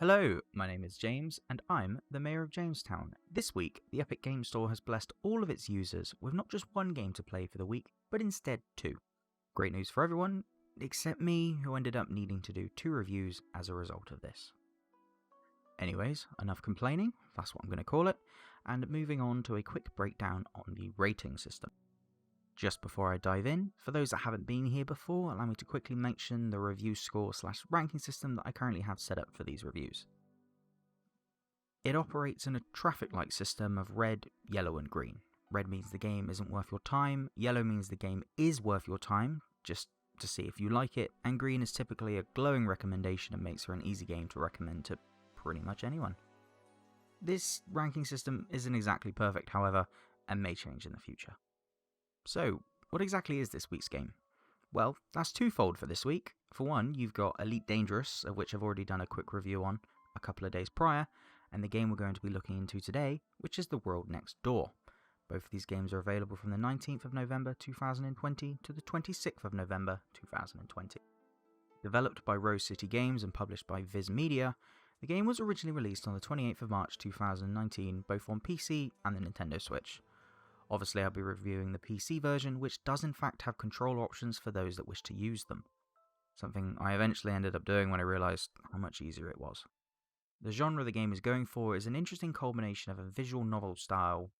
Hello, my name is James, and I'm the Mayor of Jamestown. This week, the Epic Games Store has blessed all of its users with not just one game to play for the week, but instead two. Great news for everyone, except me, who ended up needing to do 2 reviews as a result of this. Anyways, enough complaining, that's what I'm going to call it, and moving on to a quick breakdown on the rating system. Just before I dive in, for those that haven't been here before, allow me to quickly mention the review score/ranking system that I currently have set up for these reviews. It operates in a traffic-like system of red, yellow and green. Red means the game isn't worth your time, yellow means the game is worth your time, just to see if you like it, and green is typically a glowing recommendation and makes for an easy game to recommend to pretty much anyone. This ranking system isn't exactly perfect, however, and may change in the future. So, what exactly is this week's game? Well, that's twofold for this week. For one, you've got Elite Dangerous, of which I've already done a quick review on a couple of days prior, and the game we're going to be looking into today, which is The World Next Door. Both of these games are available from the 19th of November 2020 to the 26th of November 2020. Developed by Rose City Games and published by Viz Media, the game was originally released on the 28th of March 2019, both on PC and the Nintendo Switch. Obviously, I'll be reviewing the PC version, which does in fact have control options for those that wish to use them. Something I eventually ended up doing when I realised how much easier it was. The genre the game is going for is an interesting culmination of a visual novel style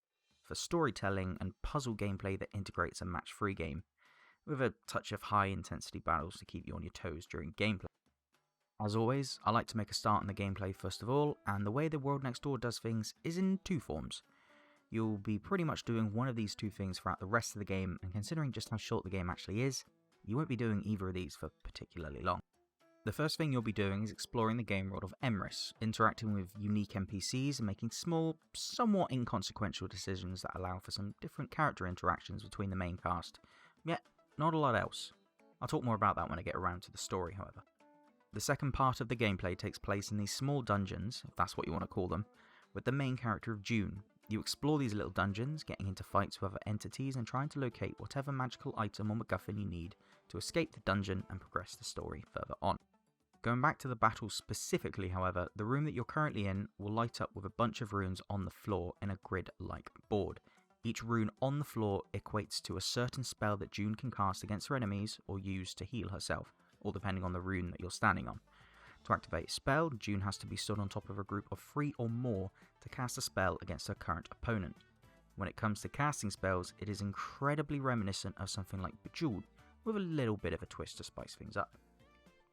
for storytelling and puzzle gameplay that integrates a match-free game, with a touch of high-intensity battles to keep you on your toes during gameplay. As always, I like to make a start on the gameplay first of all, and the way The World Next Door does things is in 2 forms. You'll be pretty much doing one of these 2 things throughout the rest of the game, and considering just how short the game actually is, you won't be doing either of these for particularly long. The first thing you'll be doing is exploring the game world of Emrys, interacting with unique NPCs and making small, somewhat inconsequential decisions that allow for some different character interactions between the main cast, yet not a lot else. I'll talk more about that when I get around to the story, however. The second part of the gameplay takes place in these small dungeons, if that's what you want to call them, with the main character of June. You explore these little dungeons, getting into fights with other entities and trying to locate whatever magical item or MacGuffin you need to escape the dungeon and progress the story further on. Going back to the battles specifically, however, the room that you're currently in will light up with a bunch of runes on the floor in a grid-like board. Each rune on the floor equates to a certain spell that June can cast against her enemies or use to heal herself, all depending on the rune that you're standing on. To activate a spell, June has to be stood on top of a group of 3 or more to cast a spell against her current opponent. When it comes to casting spells, it is incredibly reminiscent of something like Bejeweled, with a little bit of a twist to spice things up.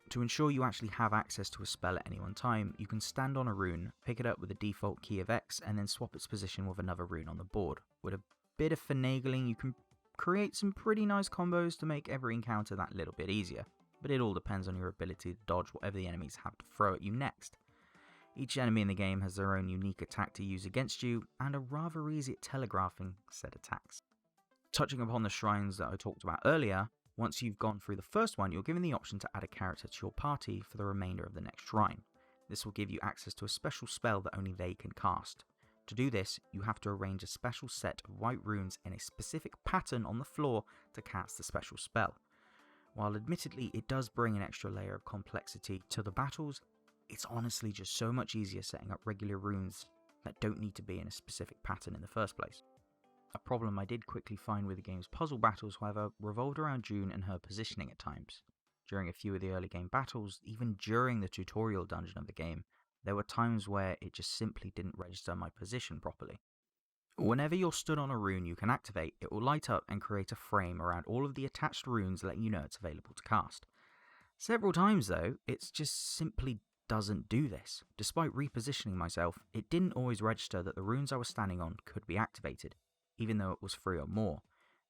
To ensure you actually have access to a spell at any one time, you can stand on a rune, pick it up with the default key of X, and then swap its position with another rune on the board. With a bit of finagling, you can create some pretty nice combos to make every encounter that little bit easier, but it all depends on your ability to dodge whatever the enemies have to throw at you next. Each enemy in the game has their own unique attack to use against you, and are rather easy at telegraphing said attacks. Touching upon the shrines that I talked about earlier, once you've gone through the first one, you're given the option to add a character to your party for the remainder of the next shrine. This will give you access to a special spell that only they can cast. To do this, you have to arrange a special set of white runes in a specific pattern on the floor to cast the special spell. While admittedly it does bring an extra layer of complexity to the battles, it's honestly just so much easier setting up regular runes that don't need to be in a specific pattern in the first place. A problem I did quickly find with the game's puzzle battles, however, revolved around June and her positioning at times. During a few of the early game battles, even during the tutorial dungeon of the game, there were times where it just simply didn't register my position properly. Whenever you're stood on a rune you can activate, it will light up and create a frame around all of the attached runes letting you know it's available to cast. Several times though, it just simply doesn't do this. Despite repositioning myself, it didn't always register that the runes I was standing on could be activated, even though it was 3 or more.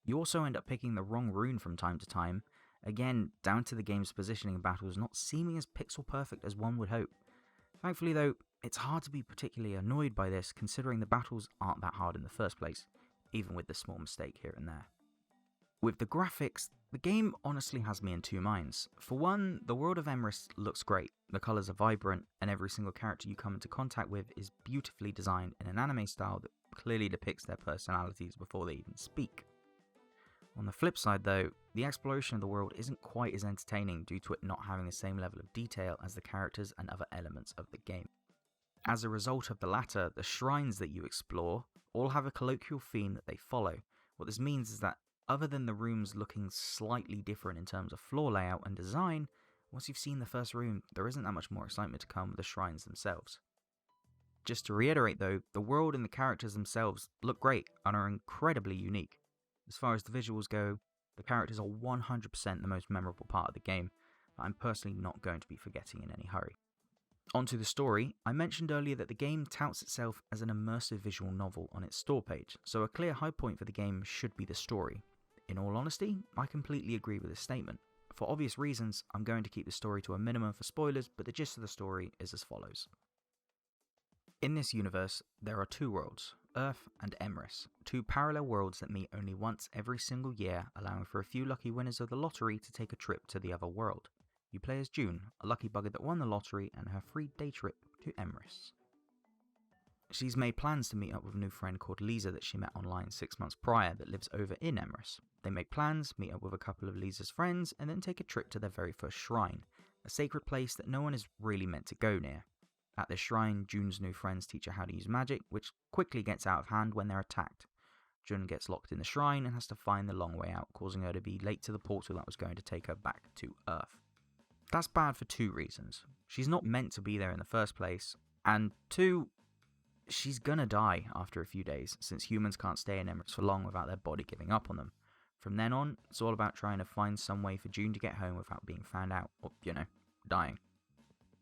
You also end up picking the wrong rune from time to time, again down to the game's positioning in battles not seeming as pixel perfect as one would hope. Thankfully though, it's hard to be particularly annoyed by this considering the battles aren't that hard in the first place, even with the small mistake here and there. With the graphics, the game honestly has me in 2 minds. For one, the world of Emrys looks great, the colours are vibrant, and every single character you come into contact with is beautifully designed in an anime style that clearly depicts their personalities before they even speak. On the flip side though, the exploration of the world isn't quite as entertaining due to it not having the same level of detail as the characters and other elements of the game. As a result of the latter, the shrines that you explore all have a colloquial theme that they follow. What this means is that other than the rooms looking slightly different in terms of floor layout and design, once you've seen the first room, there isn't that much more excitement to come with the shrines themselves. Just to reiterate though, the world and the characters themselves look great and are incredibly unique. As far as the visuals go, the characters are 100% the most memorable part of the game that I'm personally not going to be forgetting in any hurry. Onto the story, I mentioned earlier that the game touts itself as an immersive visual novel on its store page, so a clear high point for the game should be the story. In all honesty, I completely agree with this statement. For obvious reasons, I'm going to keep the story to a minimum for spoilers, but the gist of the story is as follows. In this universe, there are two worlds, Earth and Emrys, two parallel worlds that meet only once every single year, allowing for a few lucky winners of the lottery to take a trip to the other world. You play as June, a lucky bugger that won the lottery and her free day trip to Emrys. She's made plans to meet up with a new friend called Lisa that she met online 6 months prior that lives over in Emrys. They make plans, meet up with a couple of Lisa's friends, and then take a trip to their very first shrine, a sacred place that no one is really meant to go near. At this shrine, June's new friends teach her how to use magic, which quickly gets out of hand when they're attacked. June gets locked in the shrine and has to find the long way out, causing her to be late to the portal that was going to take her back to Earth. That's bad for two reasons. She's not meant to be there in the first place, and two, she's gonna die after a few days, since humans can't stay in Emirates for long without their body giving up on them. From then on, it's all about trying to find some way for June to get home without being found out, or, dying.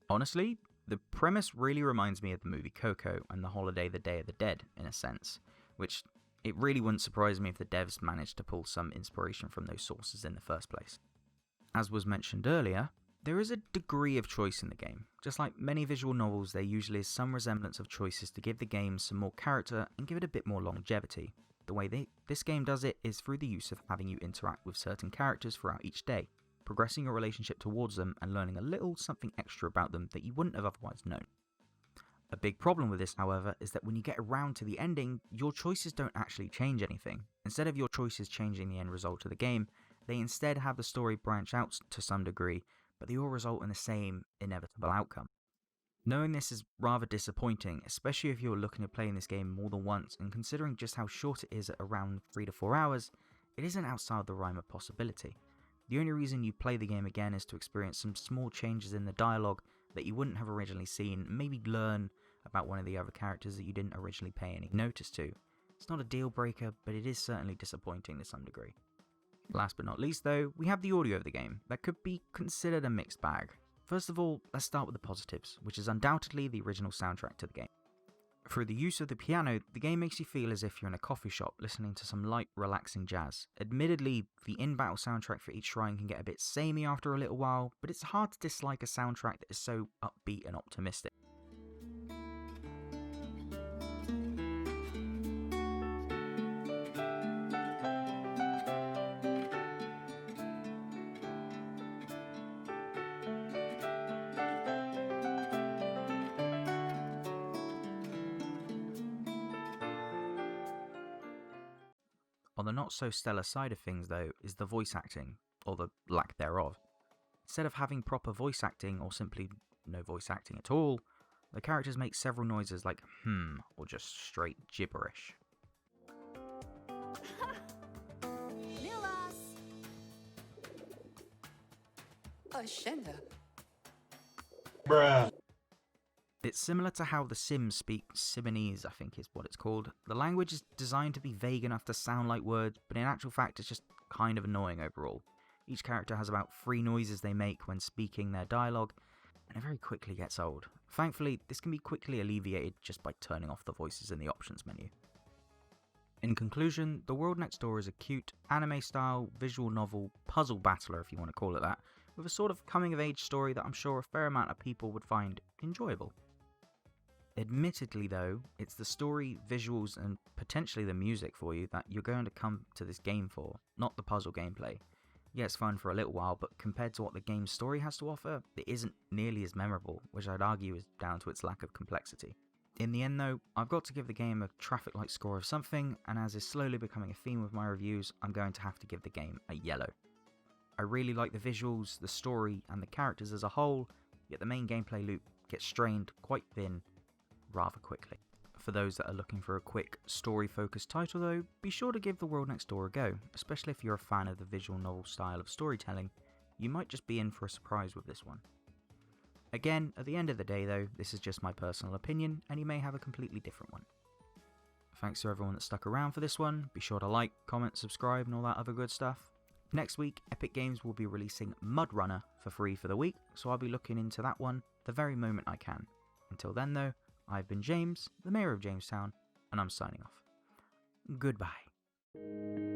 Honestly, the premise really reminds me of the movie Coco and the holiday The Day of the Dead, in a sense, which it really wouldn't surprise me if the devs managed to pull some inspiration from those sources in the first place. As was mentioned earlier, there is a degree of choice in the game. Just like many visual novels, there usually is some resemblance of choices to give the game some more character and give it a bit more longevity. The way this game does it is through the use of having you interact with certain characters throughout each day, progressing your relationship towards them and learning a little something extra about them that you wouldn't have otherwise known. A big problem with this, however, is that when you get around to the ending, your choices don't actually change anything. Instead of your choices changing the end result of the game, they instead have the story branch out to some degree, but they all result in the same inevitable outcome. Knowing this is rather disappointing, especially if you're looking at playing this game more than once, and considering just how short it is at around 3 to 4 hours, it isn't outside the realm of possibility. The only reason you play the game again is to experience some small changes in the dialogue that you wouldn't have originally seen, and maybe learn about one of the other characters that you didn't originally pay any notice to. It's not a deal breaker, but it is certainly disappointing to some degree. Last but not least though, we have the audio of the game, that could be considered a mixed bag. First of all, let's start with the positives, which is undoubtedly the original soundtrack to the game. Through the use of the piano, the game makes you feel as if you're in a coffee shop listening to some light, relaxing jazz. Admittedly, the in-battle soundtrack for each shrine can get a bit samey after a little while, but it's hard to dislike a soundtrack that is so upbeat and optimistic. On the not so stellar side of things though is the voice acting, or the lack thereof. Instead of having proper voice acting or simply no voice acting at all, the characters make several noises like or just straight gibberish. Bruh. It's similar to how the Sims speak Simonese, I think is what it's called. The language is designed to be vague enough to sound like words, but in actual fact it's just kind of annoying overall. Each character has about 3 noises they make when speaking their dialogue, and it very quickly gets old. Thankfully, this can be quickly alleviated just by turning off the voices in the options menu. In conclusion, The World Next Door is a cute, anime-style, visual novel, puzzle battler if you want to call it that, with a sort of coming-of-age story that I'm sure a fair amount of people would find enjoyable. Admittedly though, it's the story, visuals and potentially the music for you that you're going to come to this game for, not the puzzle gameplay. Yeah, it's fun for a little while, but compared to what the game's story has to offer, it isn't nearly as memorable, which I'd argue is down to its lack of complexity. In the end though, I've got to give the game a traffic light score of something, and as is slowly becoming a theme with my reviews, I'm going to have to give the game a yellow. I really like the visuals, the story, and the characters as a whole, yet the main gameplay loop gets strained quite thin rather quickly. For those that are looking for a quick, story-focused title though, be sure to give The World Next Door a go, especially if you're a fan of the visual novel style of storytelling. You might just be in for a surprise with this one. Again, at the end of the day though, this is just my personal opinion, and you may have a completely different one. Thanks to everyone that stuck around for this one. Be sure to like, comment, subscribe, and all that other good stuff. Next week, Epic Games will be releasing Mud Runner for free for the week, so I'll be looking into that one the very moment I can. Until then though, I've been James, the Mayor of Jamestown, and I'm signing off. Goodbye.